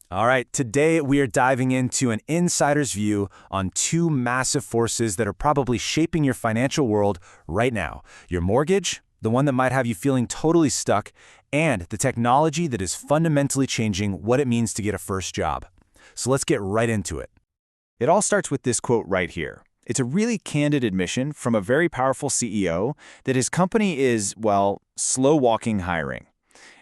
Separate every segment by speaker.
Speaker 1: All right, today we are diving into an insider's view on two massive forces that are probably shaping your financial world right now. Your mortgage, the one that might have you feeling totally stuck, and the technology that is fundamentally changing what it means to get a first job. So let's get right into it. It all starts with this quote right here. It's a really candid admission from a very powerful CEO that his company is, well, slow-walking hiring.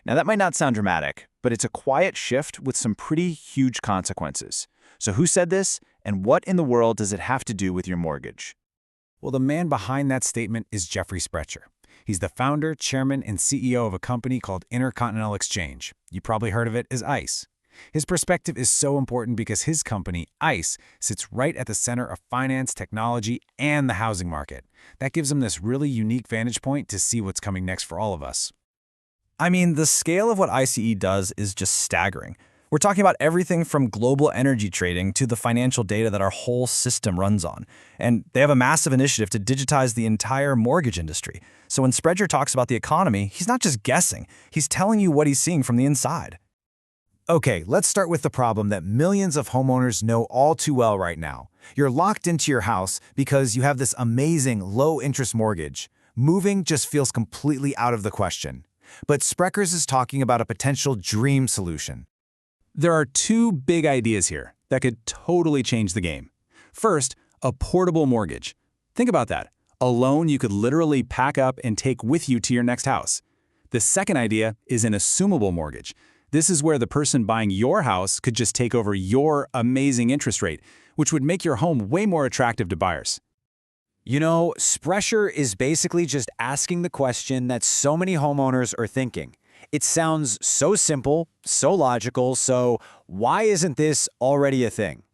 Speaker 1: Now, that might not sound dramatic, but it's a quiet shift with some pretty huge consequences. So who said this, and what in the world does it have to do with your mortgage? Well, the man behind that statement is Jeffrey Sprecher. He's the founder, chairman, and CEO of a company called Intercontinental Exchange. You probably heard of it as ICE. His perspective is so important because his company, ICE, sits right at the center of finance, technology, and the housing market. That gives him this really unique vantage point to see what's coming next for all of us.
Speaker 2: I mean, the scale of what ICE does is just staggering. We're talking about everything from global energy trading to the financial data that our whole system runs on. And they have a massive initiative to digitize the entire mortgage industry. So when Sprecher talks about the economy, he's not just guessing. He's telling you what he's seeing from the inside.
Speaker 1: Okay, let's start with the problem that millions of homeowners know all too well right now. You're locked into your house because you have this amazing low-interest mortgage. Moving just feels completely out of the question. But Sprecher's is talking about a potential dream solution. There are two big ideas here that could totally change the game. First, a portable mortgage. Think about that. A loan you could literally pack up and take with you to your next house. The second idea is an assumable mortgage. This is where the person buying your house could just take over your amazing interest rate, which would make your home way more attractive to buyers. You know, Sprecher is basically just asking the question that so many homeowners are thinking. It sounds so simple, so logical, so why isn't this already a thing?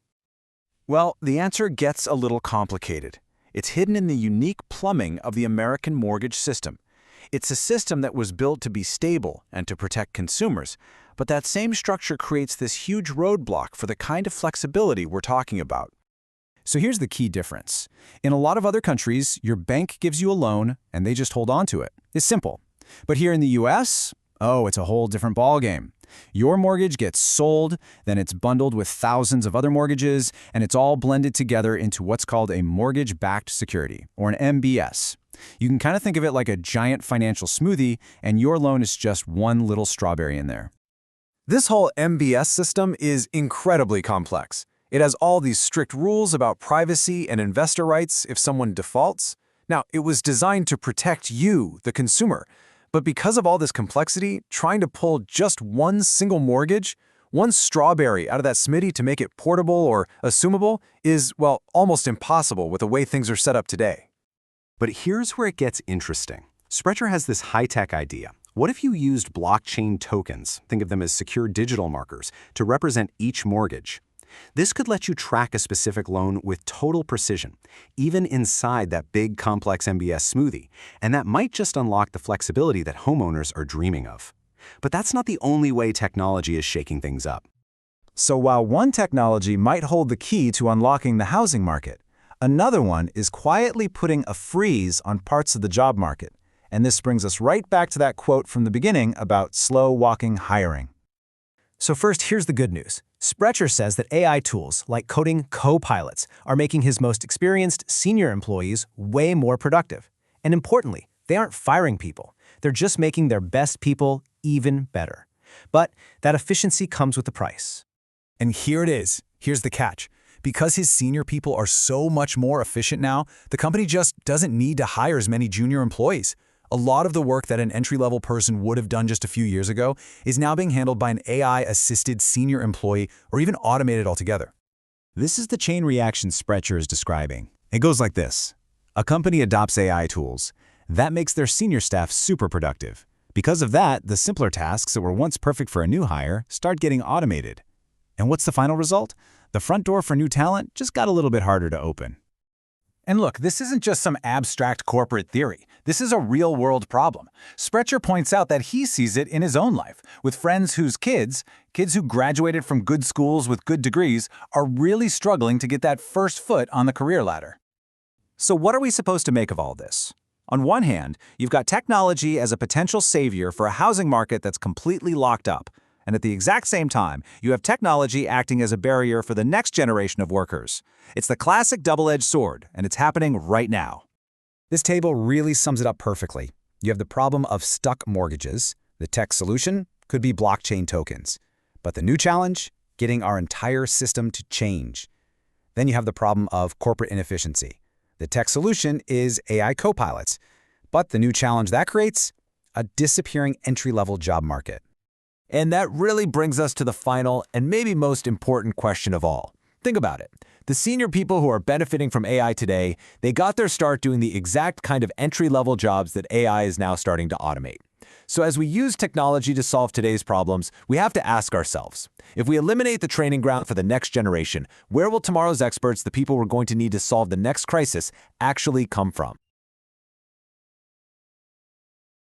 Speaker 1: Well, the answer gets a little complicated. It's hidden in the unique plumbing of the American mortgage system. It's a system that was built to be stable and to protect consumers, but that same structure creates this huge roadblock for the kind of flexibility we're talking about. So here's the key difference. In a lot of other countries, your bank gives you a loan and they just hold on to it. It's simple. But here in the US, it's a whole different ballgame. Your mortgage gets sold, then it's bundled with thousands of other mortgages, and it's all blended together into what's called a mortgage-backed security, or an MBS. You can kind of think of it like a giant financial smoothie, and your loan is just one little strawberry in there. This whole MBS system is incredibly complex. It has all these strict rules about privacy and investor rights if someone defaults. Now, it was designed to protect you, the consumer. But because of all this complexity, trying to pull just one single mortgage, one strawberry out of that smitty to make it portable or assumable is, well, almost impossible with the way things are set up today.
Speaker 3: But here's where it gets interesting. Sprecher has this high-tech idea. What if you used blockchain tokens, think of them as secure digital markers, to represent each mortgage? This could let you track a specific loan with total precision, even inside that big, complex MBS smoothie, and that might just unlock the flexibility that homeowners are dreaming of. But that's not the only way technology is shaking things up.
Speaker 1: So while one technology might hold the key to unlocking the housing market, another one is quietly putting a freeze on parts of the job market. And this brings us right back to that quote from the beginning about slow-walking hiring.
Speaker 2: So first, here's the good news. Sprecher says that AI tools like coding co-pilots are making his most experienced senior employees way more productive. And importantly, they aren't firing people. They're just making their best people even better. But that efficiency comes with a price.
Speaker 1: And here it is. Here's the catch. Because his senior people are so much more efficient now, the company just doesn't need to hire as many junior employees. A lot of the work that an entry-level person would have done just a few years ago is now being handled by an AI-assisted senior employee or even automated altogether. This is the chain reaction Sprecher is describing. It goes like this. A company adopts AI tools. That makes their senior staff super productive. Because of that, the simpler tasks that were once perfect for a new hire start getting automated. And what's the final result? The front door for new talent just got a little bit harder to open. And look, this isn't just some abstract corporate theory. This is a real-world problem. Sprecher points out that he sees it in his own life, with friends whose kids who graduated from good schools with good degrees, are really struggling to get that first foot on the career ladder. So what are we supposed to make of all this? On one hand, you've got technology as a potential savior for a housing market that's completely locked up. And at the exact same time, you have technology acting as a barrier for the next generation of workers. It's the classic double-edged sword, and it's happening right now.
Speaker 4: This table really sums it up perfectly. You have the problem of stuck mortgages. The tech solution could be blockchain tokens. But the new challenge? Getting our entire system to change. Then you have the problem of corporate inefficiency. The tech solution is AI copilots. But the new challenge that creates? A disappearing entry-level job market.
Speaker 1: And that really brings us to the final and maybe most important question of all. Think about it. The senior people who are benefiting from AI today, they got their start doing the exact kind of entry-level jobs that AI is now starting to automate. So as we use technology to solve today's problems, we have to ask ourselves, if we eliminate the training ground for the next generation, where will tomorrow's experts, the people we're going to need to solve the next crisis, actually come from?